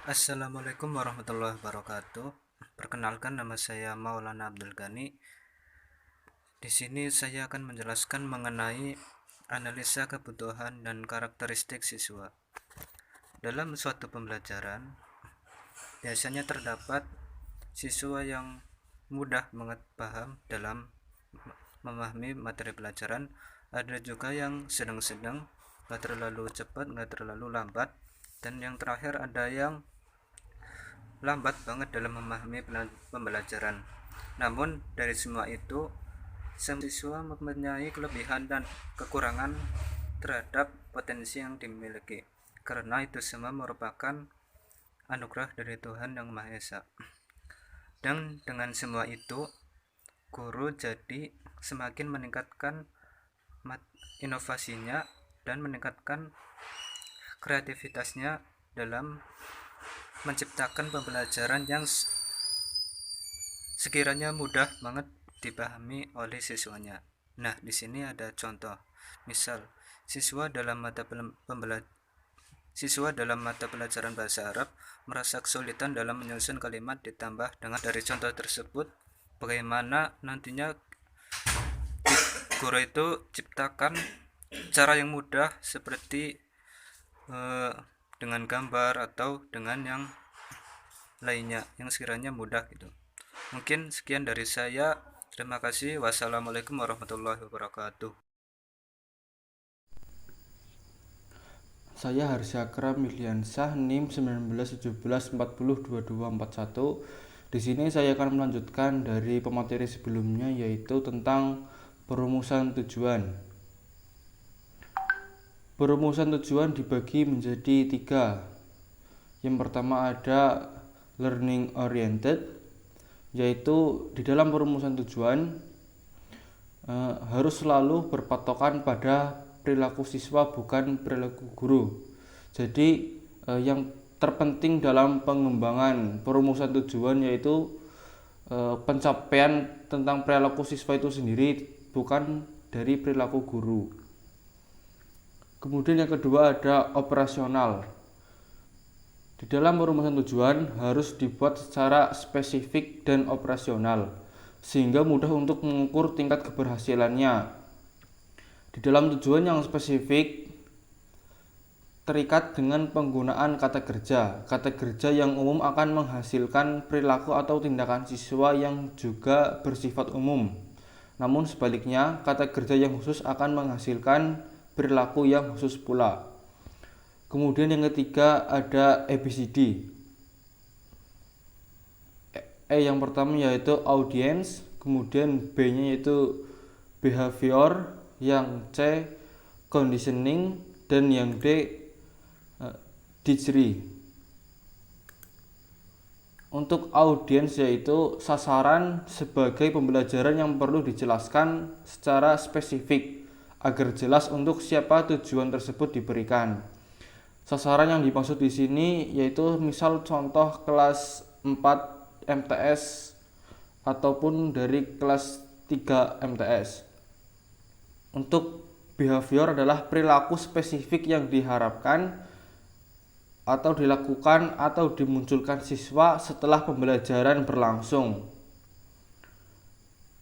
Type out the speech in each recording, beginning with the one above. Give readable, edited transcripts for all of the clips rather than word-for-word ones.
Assalamualaikum warahmatullahi wabarakatuh. Perkenalkan, nama saya Maulana Abdul Ghani. Di sini saya akan menjelaskan mengenai analisa kebutuhan dan karakteristik siswa. Dalam suatu pembelajaran, biasanya terdapat siswa yang mudah paham dalam memahami materi pelajaran. Ada juga yang sedang-sedang, gak terlalu cepat, gak terlalu lambat. Dan yang terakhir ada yang lambat banget dalam memahami pembelajaran. Namun dari semua itu, semua siswa mempunyai kelebihan dan kekurangan terhadap potensi yang dimiliki. Karena itu semua merupakan anugerah dari Tuhan Yang Maha Esa. Dan dengan semua itu, guru jadi semakin meningkatkan inovasinya dan meningkatkan kreativitasnya dalam menciptakan pembelajaran yang sekiranya mudah banget dipahami oleh siswanya. Nah, di sini ada contoh. Misal, siswa dalam mata pelajaran bahasa Arab merasa kesulitan dalam menyusun kalimat, ditambah dengan dari contoh tersebut bagaimana nantinya guru itu ciptakan cara yang mudah seperti dengan gambar atau dengan yang lainnya yang sekiranya mudah gitu. Mungkin sekian dari saya. Terima kasih. Wassalamualaikum warahmatullahi wabarakatuh. Saya Harsakra Miliansyah, NIM 1917402241. Di sini saya akan melanjutkan dari pemateri sebelumnya, yaitu tentang perumusan tujuan. Perumusan tujuan dibagi menjadi 3. Yang pertama ada learning oriented, yaitu di dalam perumusan tujuan harus selalu berpatokan pada perilaku siswa, bukan perilaku guru. Jadi yang terpenting dalam pengembangan perumusan tujuan yaitu pencapaian tentang perilaku siswa itu sendiri, bukan dari perilaku guru. Kemudian yang kedua ada operasional. Di dalam perumusan tujuan harus dibuat secara spesifik dan operasional, sehingga mudah untuk mengukur tingkat keberhasilannya. Di dalam tujuan yang spesifik terikat dengan penggunaan kata kerja. Kata kerja yang umum akan menghasilkan perilaku atau tindakan siswa yang juga bersifat umum. Namun sebaliknya, kata kerja yang khusus akan menghasilkan perilaku yang khusus pula. Kemudian yang ketiga ada ABCD. Yang pertama yaitu audience, kemudian B-nya yaitu behavior, yang C conditioning, dan yang D dictionary. Untuk audience yaitu sasaran sebagai pembelajaran yang perlu dijelaskan secara spesifik agar jelas untuk siapa tujuan tersebut diberikan. Sasaran yang dimaksud di sini yaitu misal contoh kelas 4 MTS ataupun dari kelas 3 MTS. Untuk behavior adalah perilaku spesifik yang diharapkan atau dilakukan atau dimunculkan siswa setelah pembelajaran berlangsung.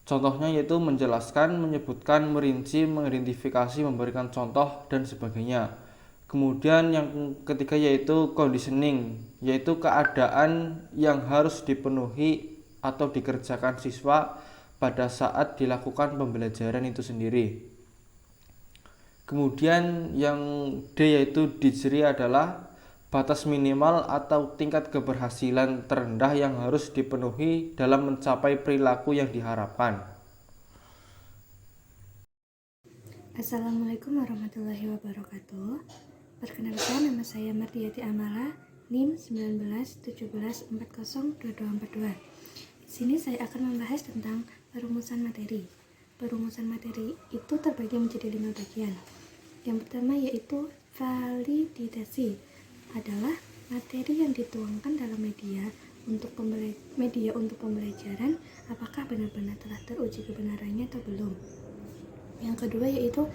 Contohnya yaitu menjelaskan, menyebutkan, merinci, mengidentifikasi, memberikan contoh, dan sebagainya. Kemudian yang ketiga yaitu conditioning, yaitu keadaan yang harus dipenuhi atau dikerjakan siswa pada saat dilakukan pembelajaran itu sendiri. Kemudian yang D yaitu dictionary adalah batas minimal atau tingkat keberhasilan terendah yang harus dipenuhi dalam mencapai perilaku yang diharapkan. Assalamualaikum warahmatullahi wabarakatuh. Perkenalkan, nama saya Mardiati Amala, NIM 1917402242. Di sini saya akan membahas tentang perumusan materi. Perumusan materi itu terbagi menjadi 5 bagian. Yang pertama yaitu validasi, adalah materi yang dituangkan dalam media untuk pembelajaran, apakah benar-benar telah teruji kebenarannya atau belum. Yang kedua yaitu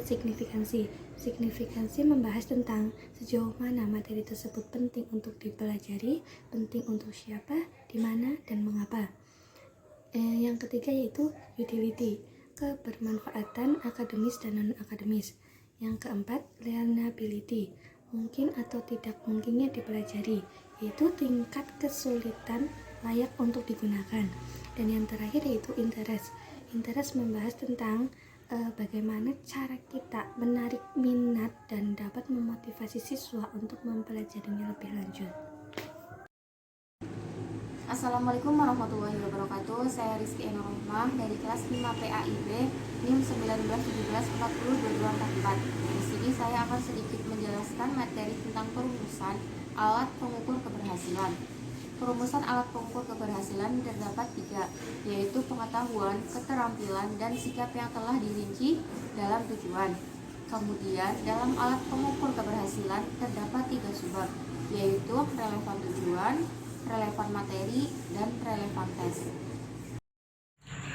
signifikansi, Signifikansi membahas tentang sejauh mana materi tersebut penting untuk dipelajari, penting untuk siapa, di mana, dan mengapa. Yang ketiga yaitu utility, kebermanfaatan akademis dan non-akademis. Yang keempat, learnability, mungkin atau tidak mungkinnya dipelajari, yaitu tingkat kesulitan layak untuk digunakan. Dan yang terakhir yaitu interest. Interest membahas tentang bagaimana cara kita menarik minat dan dapat memotivasi siswa untuk mempelajarinya lebih lanjut. Assalamualaikum warahmatullahi wabarakatuh. Saya Rizky Enohmah dari kelas 5 PAIB NIM 1917402244. Di sini saya akan sedikit menjelaskan materi tentang perumusan alat pengukur keberhasilan. Perumusan alat pengukur keberhasilan terdapat 3, yaitu pengetahuan, keterampilan, dan sikap yang telah dirinci dalam tujuan. Kemudian, dalam alat pengukur keberhasilan terdapat 3 subbab, yaitu relevan tujuan, relevan materi, dan relevan tes.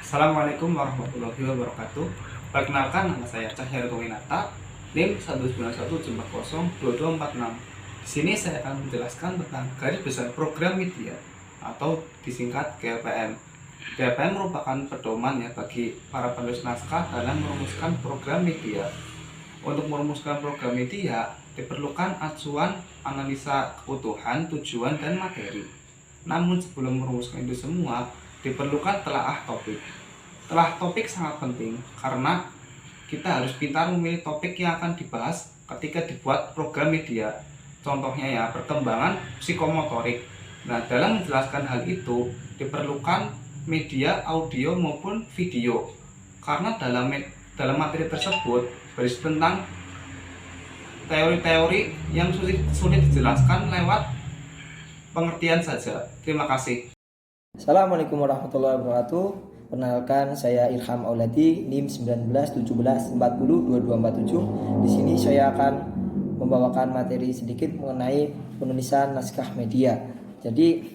Assalamualaikum warahmatullahi wabarakatuh. Perkenalkan, nama saya Cahyatul Winata, NIM 191402246. Di sini saya akan menjelaskan tentang garis besar program media atau disingkat GPM. GPM merupakan pedoman ya bagi para penulis naskah dalam merumuskan program media. Untuk merumuskan program media diperlukan acuan analisa kebutuhan, tujuan, dan materi. Namun sebelum merumuskan itu semua diperlukan telaah topik. Telaah topik sangat penting karena kita harus pintar memilih topik yang akan dibahas ketika dibuat program media. Contohnya ya, perkembangan psikomotorik. Nah, dalam menjelaskan hal itu diperlukan media audio maupun video. Karena dalam materi tersebut berisi tentang teori-teori yang sulit dijelaskan lewat pengertian saja. Terima kasih. Assalamualaikum warahmatullahi wabarakatuh. Perkenalkan, saya Ilham Auladi, NIM 1917402247. Di sini saya akan membawakan materi sedikit mengenai penulisan naskah media. Jadi,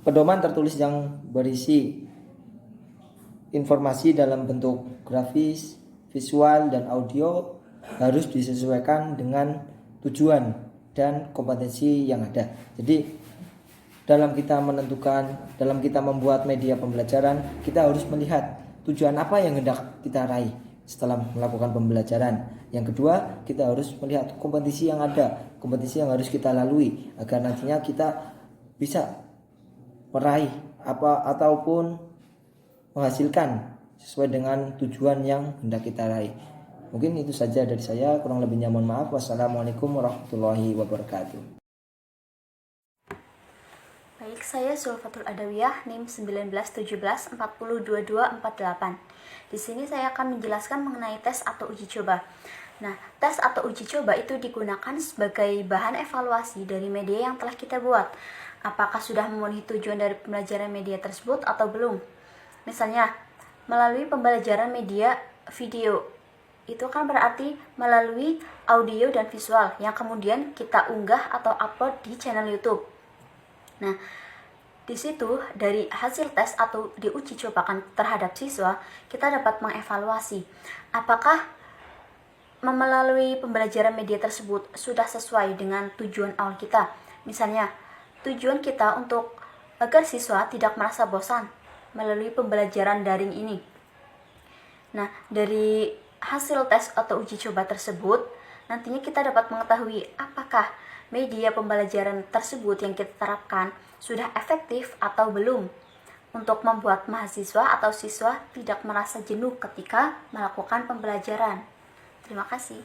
pedoman tertulis yang berisi informasi dalam bentuk grafis, visual, dan audio harus disesuaikan dengan tujuan dan kompetensi yang ada. Jadi, dalam kita membuat media pembelajaran, kita harus melihat tujuan apa yang hendak kita raih setelah melakukan pembelajaran. Yang kedua, kita harus melihat kompetisi yang ada, kompetisi yang harus kita lalui agar nantinya kita bisa meraih ataupun menghasilkan sesuai dengan tujuan yang hendak kita raih. Mungkin itu saja dari saya, kurang lebihnya mohon maaf. Wassalamualaikum warahmatullahi wabarakatuh. Baik, saya Zulfatul Adawiyah, NIM 1917402248. Di sini saya akan menjelaskan mengenai tes atau uji coba. Nah, tes atau uji coba itu digunakan sebagai bahan evaluasi dari media yang telah kita buat. Apakah sudah memenuhi tujuan dari pembelajaran media tersebut atau belum? Misalnya, melalui pembelajaran media video, itu kan berarti melalui audio dan visual yang kemudian kita unggah atau upload di channel YouTube. Nah, di situ dari hasil tes atau diuji cobakan terhadap siswa, kita dapat mengevaluasi apakah melalui pembelajaran media tersebut sudah sesuai dengan tujuan awal kita. Misalnya, tujuan kita untuk agar siswa tidak merasa bosan melalui pembelajaran daring ini. Nah, dari hasil tes atau uji coba tersebut, nantinya kita dapat mengetahui apakah media pembelajaran tersebut yang kita terapkan sudah efektif atau belum untuk membuat mahasiswa atau siswa tidak merasa jenuh ketika melakukan pembelajaran. Terima kasih.